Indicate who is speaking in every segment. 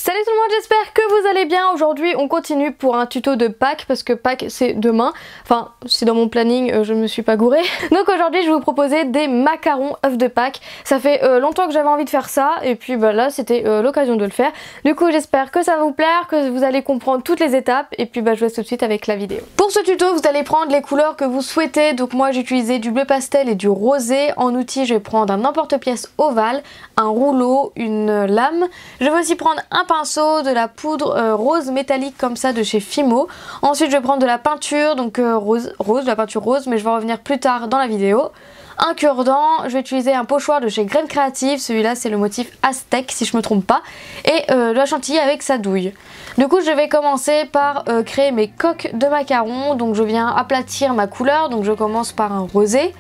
Speaker 1: Salut tout le monde, j'espère que vous allez bien. Aujourd'hui on continue pour un tuto de Pâques parce que Pâques c'est demain. Enfin c'est dans mon planning, je me suis pas gourée. Donc aujourd'hui je vais vous proposer des macarons œufs de Pâques. Ça fait longtemps que j'avais envie de faire ça et puis bah, là c'était l'occasion de le faire. Du coup j'espère que ça va vous plaire, que vous allez comprendre toutes les étapes et puis bah, je vous laisse tout de suite avec la vidéo. Pour ce tuto vous allez prendre les couleurs que vous souhaitez. Donc moi j'ai utilisé du bleu pastel et du rosé. En outil je vais prendre un emporte-pièce ovale, un rouleau, une lame. Je vais aussi prendre un pinceau, de la poudre rose métallique comme ça de chez Fimo. Ensuite je vais prendre de la peinture, donc de la peinture rose, mais je vais revenir plus tard dans la vidéo. Un cure-dent, je vais utiliser un pochoir de chez Graines Créatives, celui-là c'est le motif aztèque si je me trompe pas, et de la chantilly avec sa douille. Du coup je vais commencer par créer mes coques de macarons, donc je viens aplatir ma couleur, donc je commence par un rosé.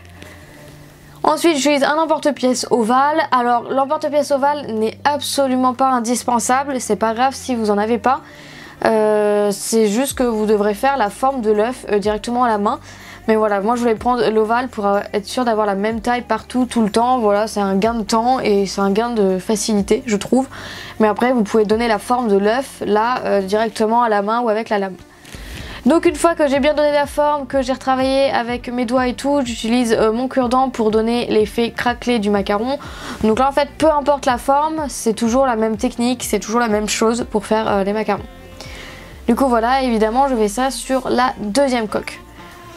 Speaker 1: Ensuite j'utilise un emporte-pièce ovale. Alors l'emporte-pièce ovale n'est absolument pas indispensable, c'est pas grave si vous en avez pas. C'est juste que vous devrez faire la forme de l'œuf directement à la main. Mais voilà, moi je voulais prendre l'ovale pour être sûr d'avoir la même taille partout, tout le temps. Voilà, c'est un gain de temps et c'est un gain de facilité je trouve. Mais après vous pouvez donner la forme de l'œuf là directement à la main ou avec la lame. Donc une fois que j'ai bien donné la forme, que j'ai retravaillé avec mes doigts et tout, j'utilise mon cure-dent pour donner l'effet craquelé du macaron. Donc là en fait peu importe la forme, c'est toujours la même technique, c'est toujours la même chose pour faire les macarons. Du coup voilà, évidemment je fais ça sur la deuxième coque.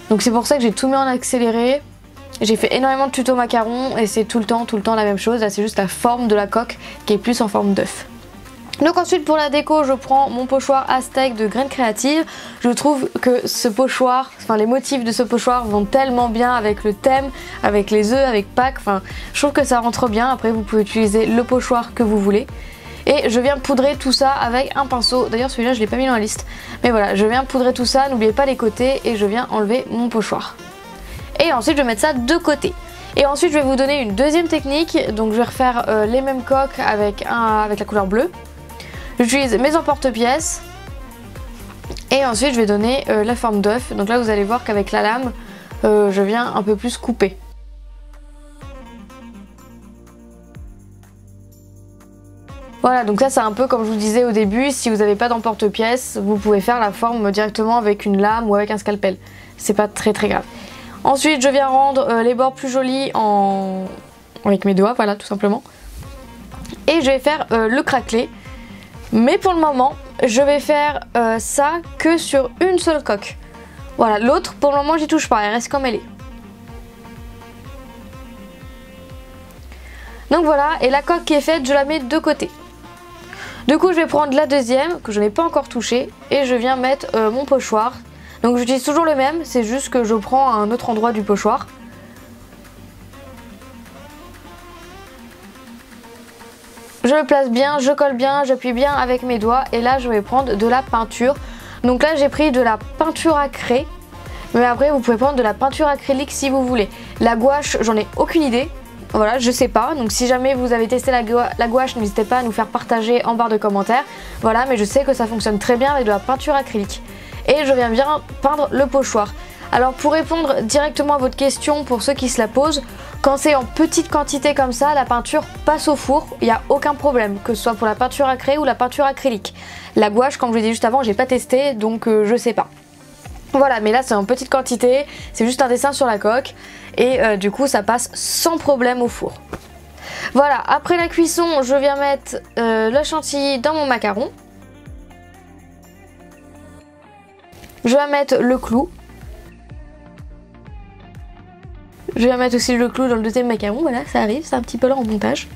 Speaker 1: Donc c'est pour ça que j'ai tout mis en accéléré. J'ai fait énormément de tutos macarons et c'est tout le temps la même chose. Là c'est juste la forme de la coque qui est plus en forme d'œuf. Donc ensuite pour la déco je prends mon pochoir aztèque de Graines Créatives. Je trouve que ce pochoir, enfin les motifs de ce pochoir vont tellement bien avec le thème, avec les œufs, avec Pâques. Enfin je trouve que ça rentre bien. Après vous pouvez utiliser le pochoir que vous voulez. Et je viens poudrer tout ça avec un pinceau. D'ailleurs celui-là je l'ai pas mis dans la liste. Mais voilà, je viens poudrer tout ça, n'oubliez pas les côtés et je viens enlever mon pochoir. Et ensuite je vais mettre ça de côté. Et ensuite je vais vous donner une deuxième technique. Donc je vais refaire les mêmes coques avec la couleur bleue. J'utilise mes emporte-pièces et ensuite je vais donner la forme d'œuf. Donc là vous allez voir qu'avec la lame je viens un peu plus couper. Voilà, donc ça c'est un peu comme je vous disais au début, si vous n'avez pas d'emporte-pièce vous pouvez faire la forme directement avec une lame ou avec un scalpel. C'est pas très grave. Ensuite je viens rendre les bords plus jolis avec mes doigts, voilà tout simplement. Et je vais faire le craquelé. Mais pour le moment, je vais faire ça que sur une seule coque. Voilà, l'autre, pour le moment, j'y touche pas, elle reste comme elle est. Donc voilà, et la coque qui est faite, je la mets de côté. Du coup, je vais prendre la deuxième, que je n'ai pas encore touchée, et je viens mettre mon pochoir. Donc j'utilise toujours le même, c'est juste que je prends un autre endroit du pochoir. Je le place bien, je colle bien, j'appuie bien avec mes doigts et là je vais prendre de la peinture. Donc là j'ai pris de la peinture à craie, mais après vous pouvez prendre de la peinture acrylique si vous voulez. La gouache, j'en ai aucune idée, voilà je sais pas, donc si jamais vous avez testé la gouache n'hésitez pas à nous faire partager en barre de commentaires. Voilà, mais je sais que ça fonctionne très bien avec de la peinture acrylique. Et je viens bien peindre le pochoir. Alors pour répondre directement à votre question, pour ceux qui se la posent, quand c'est en petite quantité comme ça, la peinture passe au four, il n'y a aucun problème, que ce soit pour la peinture à craie ou la peinture acrylique. La gouache, comme je l'ai dit juste avant, j'ai pas testé, donc je sais pas. Voilà, mais là c'est en petite quantité, c'est juste un dessin sur la coque, et du coup ça passe sans problème au four. Voilà, après la cuisson, je viens mettre la chantilly dans mon macaron. Je vais mettre le clou. Je vais mettre aussi le clou dans le deuxième macaron, voilà, ça arrive, c'est un petit peu lent en montage.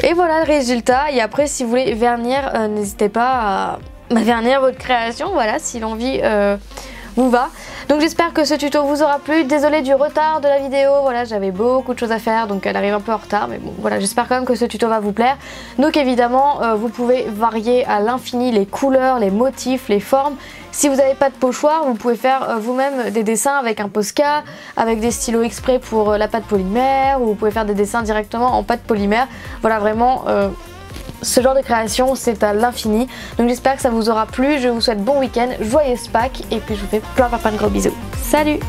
Speaker 1: Et voilà le résultat, et après si vous voulez vernir, n'hésitez pas à vernir votre création, voilà, si l'envie vous va. Donc j'espère que ce tuto vous aura plu, désolée du retard de la vidéo, voilà, j'avais beaucoup de choses à faire, donc elle arrive un peu en retard, mais bon, voilà, j'espère quand même que ce tuto va vous plaire. Donc évidemment, vous pouvez varier à l'infini les couleurs, les motifs, les formes. Si vous n'avez pas de pochoir, vous pouvez faire vous-même des dessins avec un Posca, avec des stylos exprès pour la pâte polymère, ou vous pouvez faire des dessins directement en pâte polymère. Voilà, vraiment, ce genre de création, c'est à l'infini. Donc j'espère que ça vous aura plu, je vous souhaite bon week-end, joyeuse Pâques, et puis je vous fais plein de gros bisous. Salut!